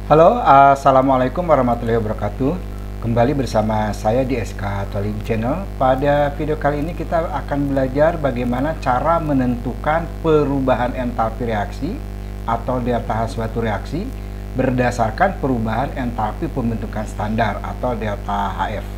Halo, Assalamualaikum warahmatullahi wabarakatuh. Kembali bersama saya di SK Talib Channel. Pada video kali ini kita akan belajar bagaimana cara menentukan perubahan entalpi reaksi atau delta suatu reaksi berdasarkan perubahan entalpi pembentukan standar atau delta HF.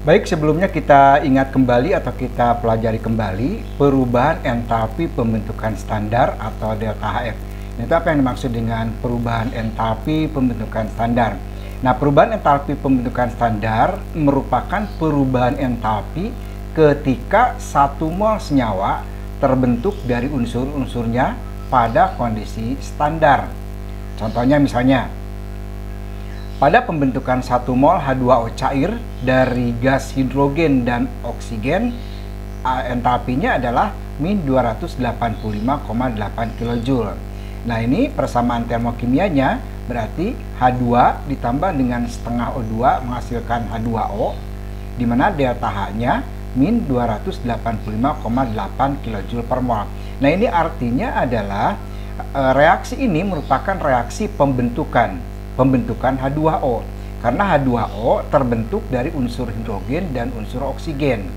Baik, sebelumnya kita ingat kembali atau kita pelajari kembali perubahan entalpi pembentukan standar atau delta HF. Itu apa yang dimaksud dengan perubahan entalpi pembentukan standar? Nah, perubahan entalpi pembentukan standar merupakan perubahan entalpi ketika satu mol senyawa terbentuk dari unsur-unsurnya pada kondisi standar. Contohnya misalnya, pada pembentukan 1 mol H2O cair dari gas hidrogen dan oksigen, entalpinya adalah min 285,8 kJ. Nah, ini persamaan termokimianya berarti H2 ditambah dengan setengah O2 menghasilkan H2O, di mana delta H-nya min 285,8 kJ per mol. Nah, ini artinya adalah reaksi ini merupakan reaksi pembentukan H2O, karena H2O terbentuk dari unsur hidrogen dan unsur oksigen.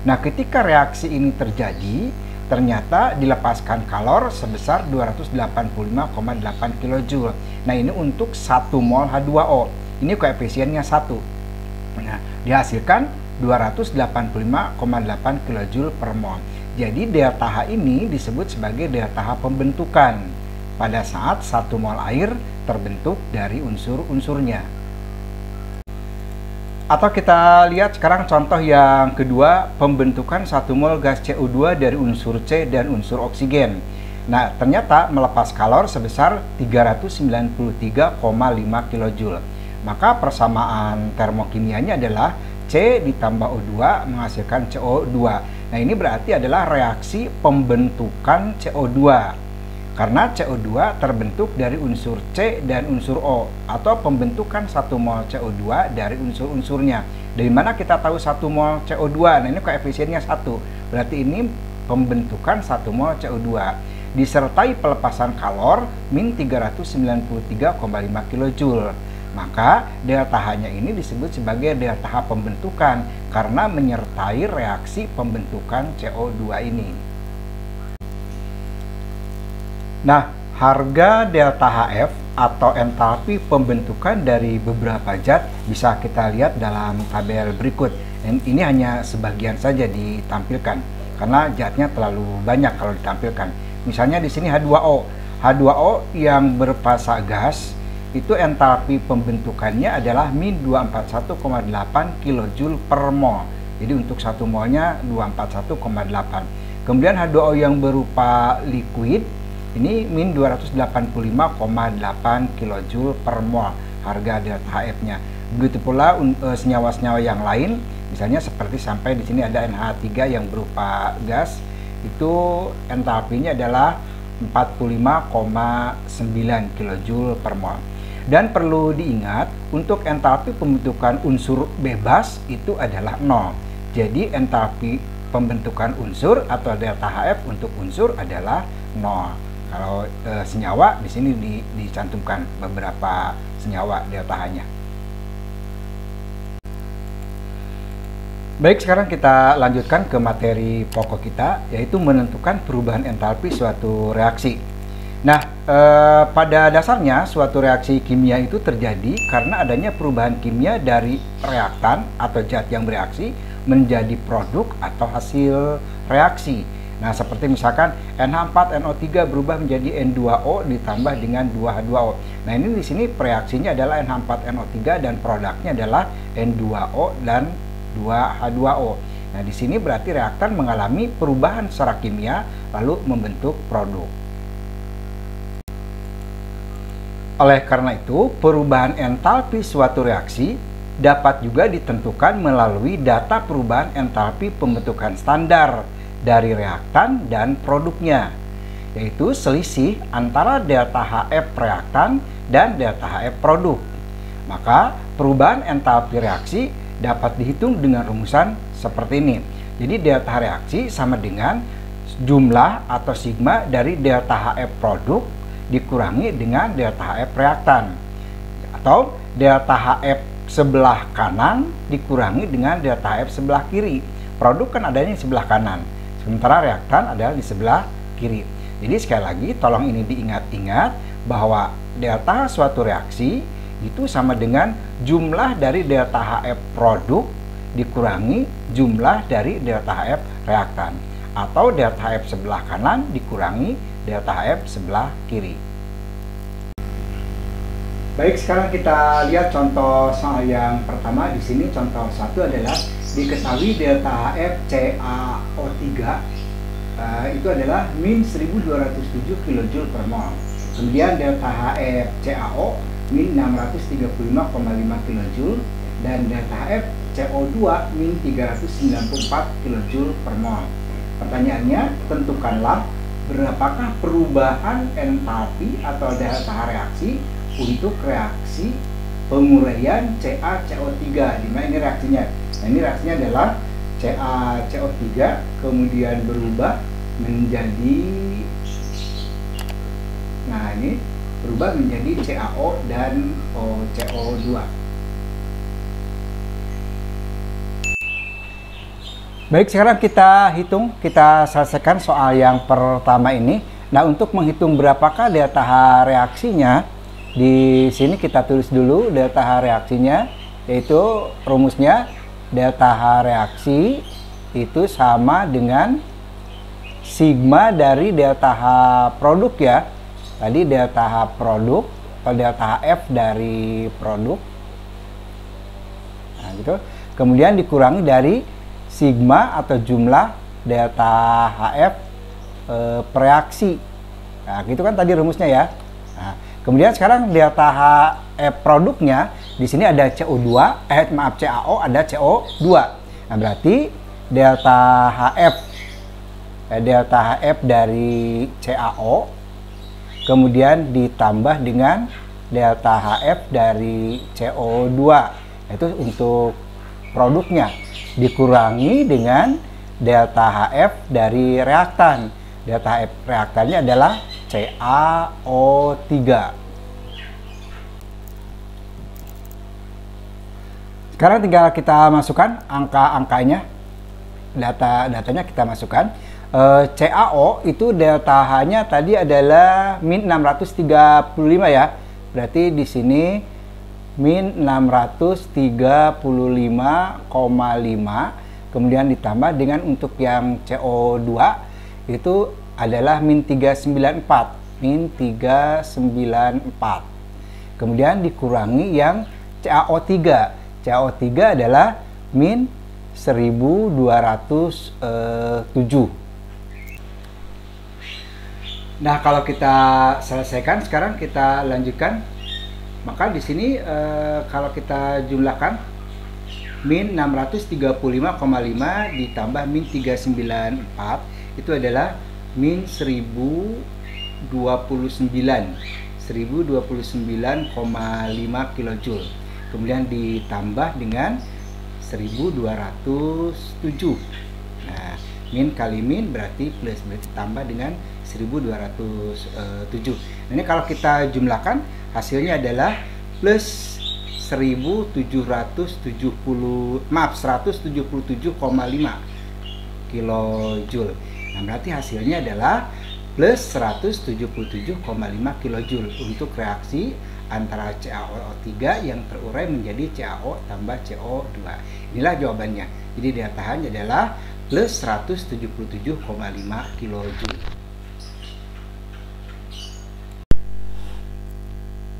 Nah, ketika reaksi ini terjadi, ternyata dilepaskan kalor sebesar 285,8 kJ. Nah, ini untuk 1 mol H2O. Ini koefisiennya 1. Nah, dihasilkan 285,8 kJ per mol. Jadi delta H ini disebut sebagai delta H pembentukan pada saat 1 mol air terbentuk dari unsur-unsurnya. Atau kita lihat sekarang contoh yang kedua, pembentukan 1 mol gas CO2 dari unsur C dan unsur oksigen. Nah, ternyata melepas kalor sebesar 393,5 kJ. Maka persamaan termokimianya adalah C ditambah O2 menghasilkan CO2. Nah, ini berarti adalah reaksi pembentukan CO2. Karena CO2 terbentuk dari unsur C dan unsur O, atau pembentukan 1 mol CO2 dari unsur-unsurnya. Dari mana kita tahu 1 mol CO2? Nah, ini koefisiennya 1. Berarti ini pembentukan 1 mol CO2. Disertai pelepasan kalor min 393,5 kJ. Maka delta H-nya ini disebut sebagai delta H pembentukan karena menyertai reaksi pembentukan CO2 ini. Nah, harga delta HF atau entalpi pembentukan dari beberapa zat bisa kita lihat dalam tabel berikut. Dan ini hanya sebagian saja ditampilkan karena zatnya terlalu banyak kalau ditampilkan. Misalnya di sini H2O. H2O yang berfasa gas itu entalpi pembentukannya adalah min 241,8 kJ per mol. Jadi untuk 1 molnya 241,8. Kemudian H2O yang berupa liquid ini min 285,8 kJ per mol harga delta HF-nya. Begitu pula senyawa-senyawa yang lain, misalnya seperti sampai di sini ada NH3 yang berupa gas, itu entalpinya adalah 45,9 kJ per mol. Dan perlu diingat, untuk entalpi pembentukan unsur bebas itu adalah 0. Jadi entalpi pembentukan unsur atau delta HF untuk unsur adalah 0. Kalau senyawa di sini dicantumkan beberapa senyawa delta H-nya. Baik, sekarang kita lanjutkan ke materi pokok kita, yaitu menentukan perubahan entalpi suatu reaksi. Nah, pada dasarnya suatu reaksi kimia itu terjadi karena adanya perubahan kimia dari reaktan atau zat yang bereaksi menjadi produk atau hasil reaksi. Nah, seperti misalkan NH4NO3 berubah menjadi N2O ditambah dengan 2H2O. Nah, ini di sini reaksinya adalah NH4NO3 dan produknya adalah N2O dan 2H2O. Nah, di sini berarti reaktan mengalami perubahan secara kimia lalu membentuk produk. Oleh karena itu, perubahan entalpi suatu reaksi dapat juga ditentukan melalui data perubahan entalpi pembentukan standar dari reaktan dan produknya, yaitu selisih antara delta HF reaktan dan delta HF produk. Maka perubahan entalpi reaksi dapat dihitung dengan rumusan seperti ini. Jadi delta reaksi sama dengan jumlah atau sigma dari delta HF produk dikurangi dengan delta HF reaktan, atau delta HF sebelah kanan dikurangi dengan delta HF sebelah kiri. Produk kan adanya di sebelah kanan, sementara reaktan adalah di sebelah kiri. Jadi sekali lagi tolong ini diingat-ingat bahwa delta suatu reaksi itu sama dengan jumlah dari delta HF produk dikurangi jumlah dari delta HF reaktan, atau delta HF sebelah kanan dikurangi delta HF sebelah kiri. Baik, sekarang kita lihat contoh soal yang pertama. Di sini contoh 1 adalah diketahui delta HF CaO3 itu adalah min 1207 kJ per mol. Kemudian delta HF CaO min 635,5 kJ dan delta HF CO2 min 394 kJ per mol. Pertanyaannya, tentukanlah berapakah perubahan entalpi atau delta reaksi untuk reaksi penguraian CaCO3. Di mana ini reaksinya? Nah, ini reaksinya adalah CaCO3 kemudian berubah menjadi, nah ini berubah menjadi CaO dan CO2. Baik, sekarang kita selesaikan soal yang pertama ini. Nah, untuk menghitung berapakah delta H reaksinya, di sini kita tulis dulu delta H reaksinya, yaitu rumusnya delta H reaksi itu sama dengan sigma dari delta H produk ya. Tadi delta H produk atau delta HF dari produk. Nah, gitu. Kemudian dikurangi dari sigma atau jumlah delta HF reaksi. Nah, gitu kan tadi rumusnya ya. Nah, kemudian sekarang delta HF produknya di sini ada CO2, CaO ada CO2. Nah, berarti delta HF dari CaO kemudian ditambah dengan delta HF dari CO2. Itu untuk produknya, dikurangi dengan delta HF dari reaktan. Delta HF reaktannya adalah CaO3. Sekarang tinggal kita masukkan angka-angkanya, datanya kita masukkan. CaO itu delta H-nya tadi adalah min 635 ya. Berarti di sini min 635,5, kemudian ditambah dengan untuk yang CO2 itu adalah min 394, kemudian dikurangi yang CaO3. CaO3 adalah min 1207. Nah, kalau kita selesaikan, sekarang kita lanjutkan. Maka di sini kalau kita jumlahkan min 635,5 ditambah min 394 itu adalah min 1029,5 kJ. Kemudian ditambah dengan 1207. Nah, min kali min berarti plus, berarti tambah dengan 1207. Nah, ini kalau kita jumlahkan hasilnya adalah plus 177,5 kJ. Nah, berarti hasilnya adalah plus 177,5 kJ untuk reaksi antara CaO3 yang terurai menjadi CaO tambah CO2. Inilah jawabannya. Jadi delta H adalah plus 177,5 kJ.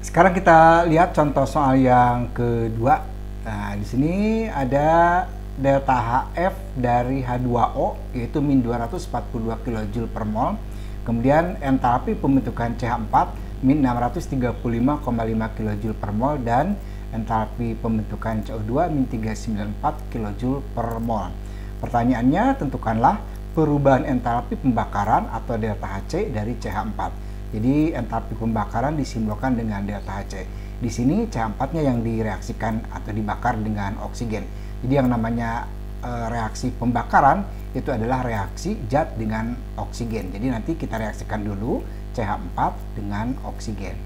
Sekarang kita lihat contoh soal yang kedua. Nah, di sini ada delta HF dari H2O yaitu min 242 kJ per mol. Kemudian entalpi pembentukan CH4 min 635,5 kJ per mol dan entalpi pembentukan CO2 min 394 kJ per mol. Pertanyaannya, tentukanlah perubahan entalpi pembakaran atau delta Hc dari CH4. Jadi entalpi pembakaran disimbolkan dengan delta Hc. Di sini CH4-nya yang direaksikan atau dibakar dengan oksigen. Jadi yang namanya reaksi pembakaran itu adalah reaksi zat dengan oksigen. Jadi nanti kita reaksikan dulu CH4 dengan oksigen.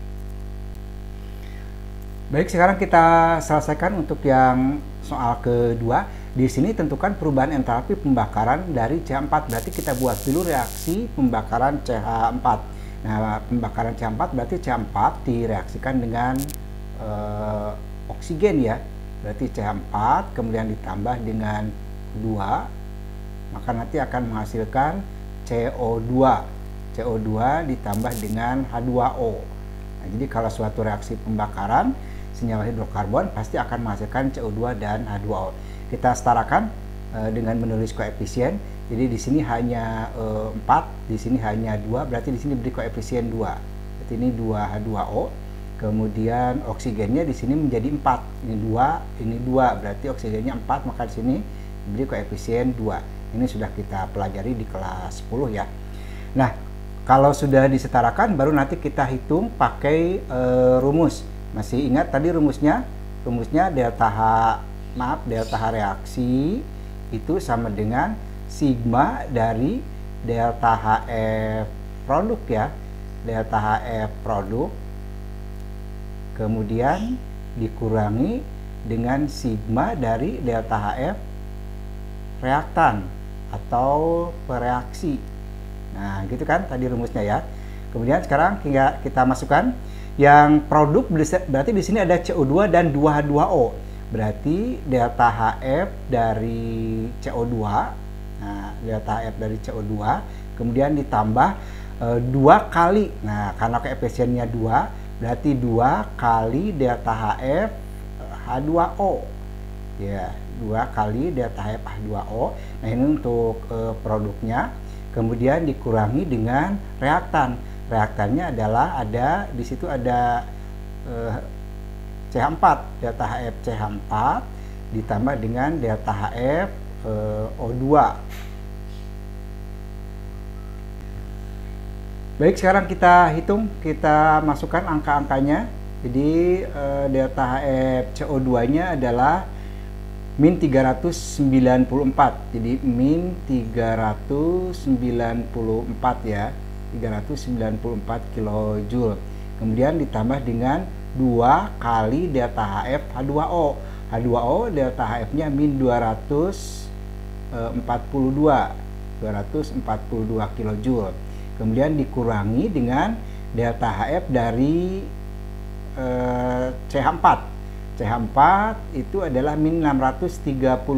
Baik, sekarang kita selesaikan untuk yang soal kedua. Di sini tentukan perubahan entalpi pembakaran dari CH4. Berarti kita buat dulu reaksi pembakaran CH4. Nah, pembakaran CH4 berarti CH4 direaksikan dengan oksigen ya. Berarti CH4 kemudian ditambah dengan 2, maka nanti akan menghasilkan CO2. CO2 ditambah dengan H2O. Nah, jadi kalau suatu reaksi pembakaran senyawa hidrokarbon pasti akan menghasilkan CO2 dan H2O. Kita setarakan dengan menulis koefisien. Jadi di sini hanya 4, di sini hanya 2, berarti di sini beri koefisien 2. Berarti ini 2H2O. Kemudian oksigennya di sini menjadi 4. Ini 2, ini 2, berarti oksigennya 4, maka di sini beri koefisien 2. Ini sudah kita pelajari di kelas 10 ya. Nah, kalau sudah disetarakan baru nanti kita hitung pakai rumus. Masih ingat tadi rumusnya? Rumusnya delta H reaksi itu sama dengan sigma dari delta HF produk ya. Delta HF produk kemudian dikurangi dengan sigma dari delta HF reaktan atau pereaksi. Nah, gitu kan tadi rumusnya ya. Kemudian sekarang kita masukkan yang produk, berarti di sini ada CO2 dan 2H2O. Berarti delta HF dari CO2, nah delta HF dari CO2 kemudian ditambah 2 kali, nah karena koefisiennya 2 berarti 2 kali delta HF H2O ya, 2 kali delta HF H2O. Nah ini untuk produknya, kemudian dikurangi dengan reaktan. Reaktannya adalah di situ ada CH4, delta HF CH4 ditambah dengan delta HF O2. Baik, sekarang kita hitung, kita masukkan angka-angkanya. Jadi delta HF CO2-nya adalah min 394. Jadi min 394 ya. 394 kJ. Kemudian ditambah dengan 2 kali delta HF H2O. H2O delta HF-nya min 242 kJ. Kemudian dikurangi dengan delta HF dari CH4. CH4 itu adalah min 635,5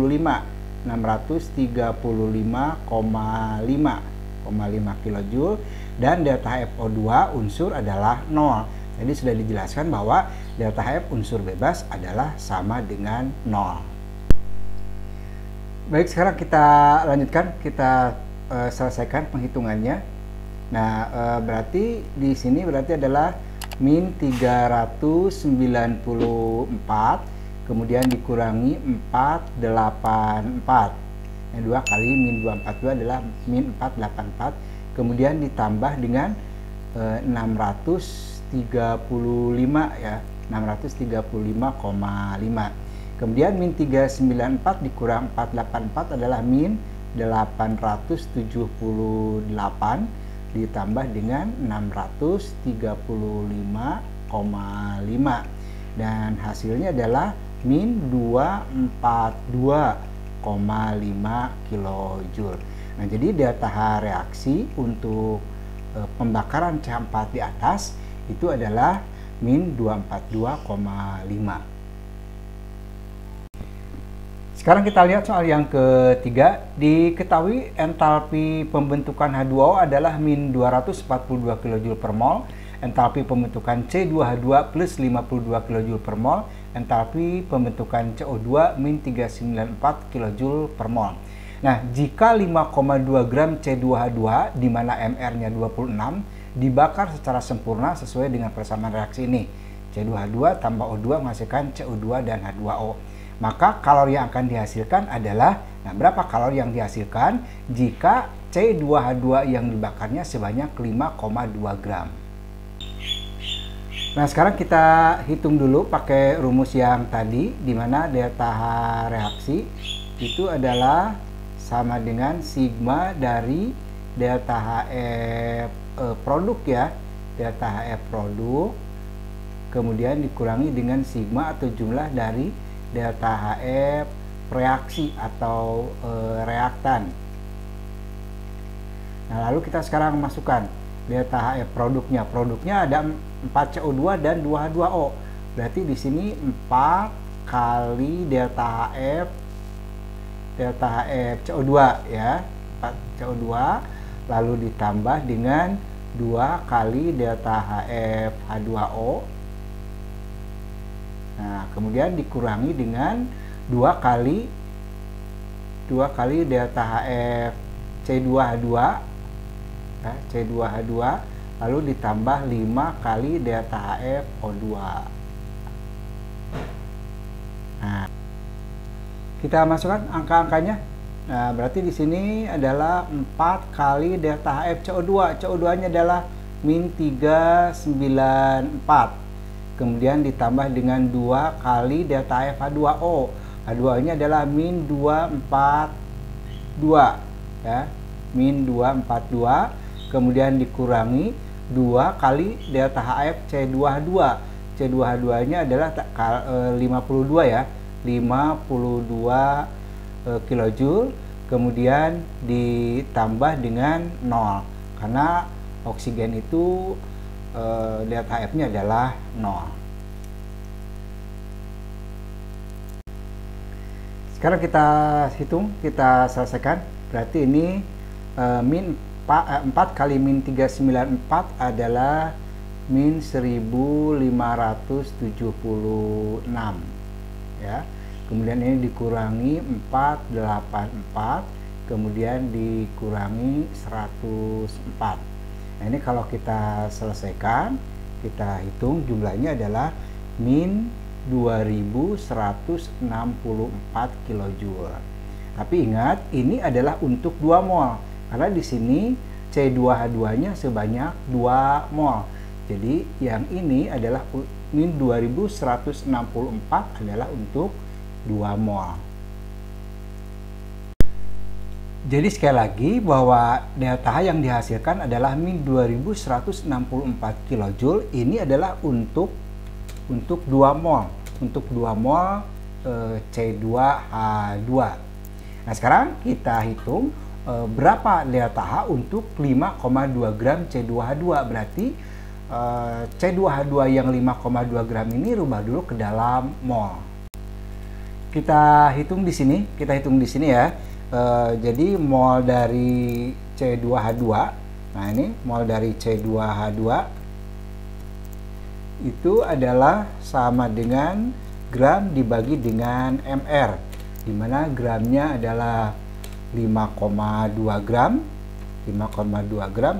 kJ dan delta HFO2 unsur adalah 0. Jadi sudah dijelaskan bahwa delta HF unsur bebas adalah sama dengan 0. Baik, sekarang kita lanjutkan, kita selesaikan penghitungannya. Nah, berarti di sini berarti adalah min 394 kemudian dikurangi 484. Yang 2 kali min 242 adalah min 484. Kemudian ditambah dengan 635 ya, 635,5. Kemudian min 394 dikurang 484 adalah min 878 ditambah dengan 635,5 dan hasilnya adalah min 242,5 kJ. Nah, jadi delta H reaksi untuk pembakaran CH4 di atas itu adalah min 242,5. Sekarang kita lihat soal yang ketiga. Diketahui entalpi pembentukan H2O adalah min 242 kJ per mol, entalpi pembentukan C2H2 plus 52 kJ per mol, entalpi pembentukan CO2 min 394 kJ per mol. Nah, jika 5,2 gram C2H2 di mana MR-nya 26 dibakar secara sempurna sesuai dengan persamaan reaksi ini, C2H2 tambah O2 menghasilkan CO2 dan H2O. Maka kalori yang akan dihasilkan adalah, nah berapa kalori yang dihasilkan jika C2H2 yang dibakarnya sebanyak 5,2 gram. Nah, sekarang kita hitung dulu pakai rumus yang tadi, di mana delta H reaksi itu adalah sama dengan sigma dari delta HF produk ya. delta HF produk, kemudian dikurangi dengan sigma atau jumlah dari delta HF reaksi atau reaktan. Nah, lalu kita sekarang masukkan delta HF produknya. Produknya ada 4CO2 dan 2H2O. Berarti di sini 4 kali delta HF CO2 ya, 4CO2 lalu ditambah dengan 2 kali delta HF H2O. Nah, kemudian dikurangi dengan 2 kali delta HF C2H2 ya, C2H2 lalu ditambah 5 kali delta HF O2. Nah, kita masukkan angka-angkanya. Nah, berarti di sini adalah 4 kali delta HF CO2. CO2-nya adalah min 394. Kemudian ditambah dengan 2 kali delta HF H2O. H2O-nya adalah min 242 ya. Min 242. Kemudian dikurangi 2 kali delta HF C2H2. C2H2-nya adalah 52 ya. 52 kilojoule, kemudian ditambah dengan 0 karena oksigen itu delta HF-nya adalah 0. Sekarang kita hitung, kita selesaikan. Berarti ini 4 kali min 394 adalah min 1576 ya. Kemudian ini dikurangi 484, kemudian dikurangi 104. Nah, ini kalau kita selesaikan, kita hitung jumlahnya adalah min 2164 kilojoule. Tapi ingat, ini adalah untuk 2 mol. Karena di sini C2H2-nya sebanyak 2 mol. Jadi yang ini adalah min 2164 adalah untuk 2 mol. Jadi sekali lagi bahwa delta H yang dihasilkan adalah min 2164 kilojoule. Ini adalah untuk 2 mol. Untuk 2 mol C2H2. Nah, sekarang kita hitung berapa delta H untuk 5,2 gram C2H2. Berarti C2H2 yang 5,2 gram ini rubah dulu ke dalam mol. Kita hitung di sini, ya. Jadi mol dari C2H2. Nah, ini mol dari C2H2 itu adalah sama dengan gram dibagi dengan mR, di mana gramnya adalah 5,2 gram,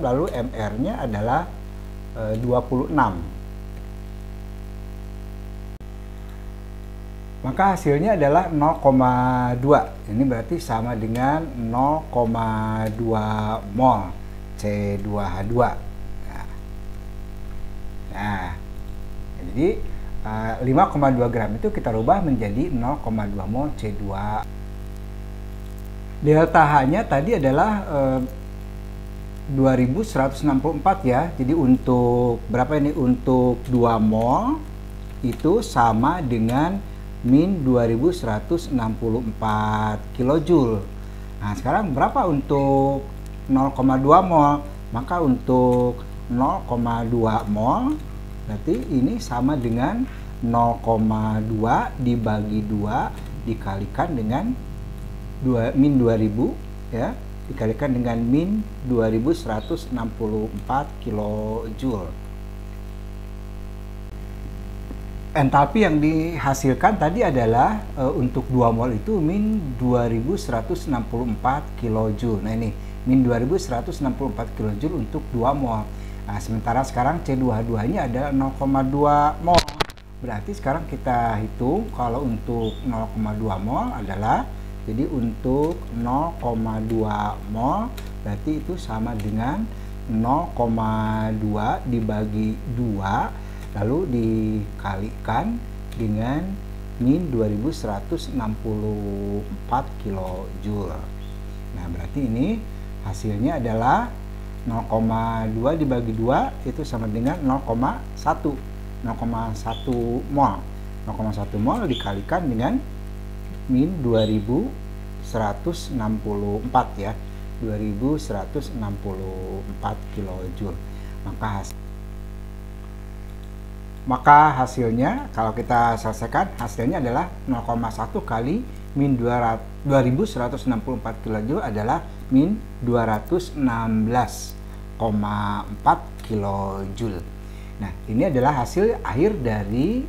lalu mR-nya adalah 26. Maka hasilnya adalah 0,2. Ini berarti sama dengan 0,2 mol C2H2. Nah, jadi 5,2 gram itu kita rubah menjadi 0,2 mol C2. Delta H-nya tadi adalah 2164 ya. Jadi untuk berapa ini? Untuk 2 mol itu sama dengan min 2164 kilojoule. Nah, sekarang berapa untuk 0,2 mol? Maka untuk 0,2 mol berarti ini sama dengan 0,2 dibagi 2 dikalikan dengan min 2000 ya, dikalikan dengan min 2164 kilojoule. Entalpi yang dihasilkan tadi adalah untuk 2 mol itu min 2164 kilojoule. Nah, ini min 2164 kilojoule untuk 2 mol. Nah, sementara sekarang C2H2-nya adalah 0,2 mol. Berarti sekarang kita hitung kalau untuk 0,2 mol adalah, jadi untuk 0,2 mol berarti itu sama dengan 0,2 dibagi 2 lalu dikalikan dengan min 2164 kilojoule. Nah, berarti ini hasilnya adalah 0,2 dibagi 2 itu sama dengan 0,1. 0,1 mol. 0,1 mol dikalikan dengan min 2164 ya. 2164 kilojoule. Maka hasilnya kalau kita selesaikan, hasilnya adalah 0,1 kali min 2164 kilojoule adalah min 216,4 kilojoule. Nah, ini adalah hasil akhir dari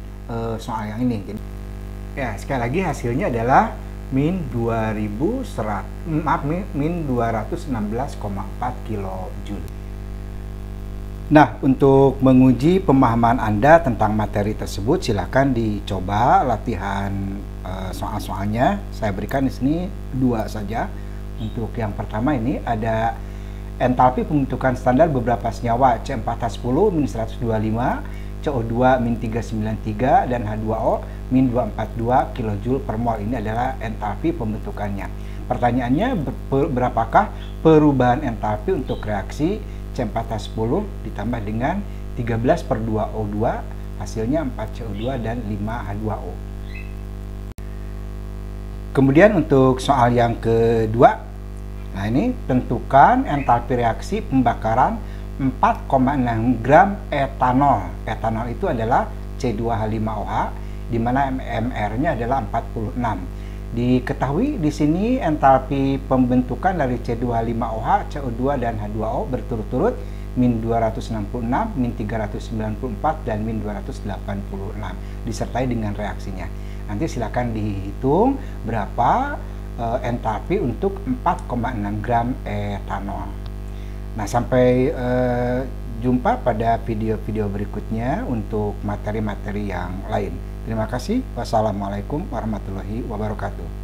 soal yang ini. Ya, sekali lagi hasilnya adalah min 216,4 kilojoule. Nah, untuk menguji pemahaman Anda tentang materi tersebut, silakan dicoba latihan soal-soalnya. Saya berikan di sini 2 saja. Untuk yang pertama ini ada entalpi pembentukan standar beberapa senyawa C4H10 min 125, CO2 min 393, dan H2O min 242 kJ per mol. Ini adalah entalpi pembentukannya. Pertanyaannya, berapakah perubahan entalpi untuk reaksi C4H10 ditambah dengan 13/2O2, hasilnya 4CO2 dan 5H2O. Kemudian untuk soal yang kedua, nah ini tentukan entalpi reaksi pembakaran 4,6 gram etanol. Etanol itu adalah C2H5OH, di mana MR-nya adalah 46. Diketahui di sini entalpi pembentukan dari C2H5OH, CO2 dan H2O berturut-turut min 266, min 394, dan min 286 disertai dengan reaksinya. Nanti silakan dihitung berapa entalpi untuk 4,6 gram etanol. Nah, sampai jumpa pada video-video berikutnya untuk materi-materi yang lain. Terima kasih. Wassalamualaikum warahmatullahi wabarakatuh.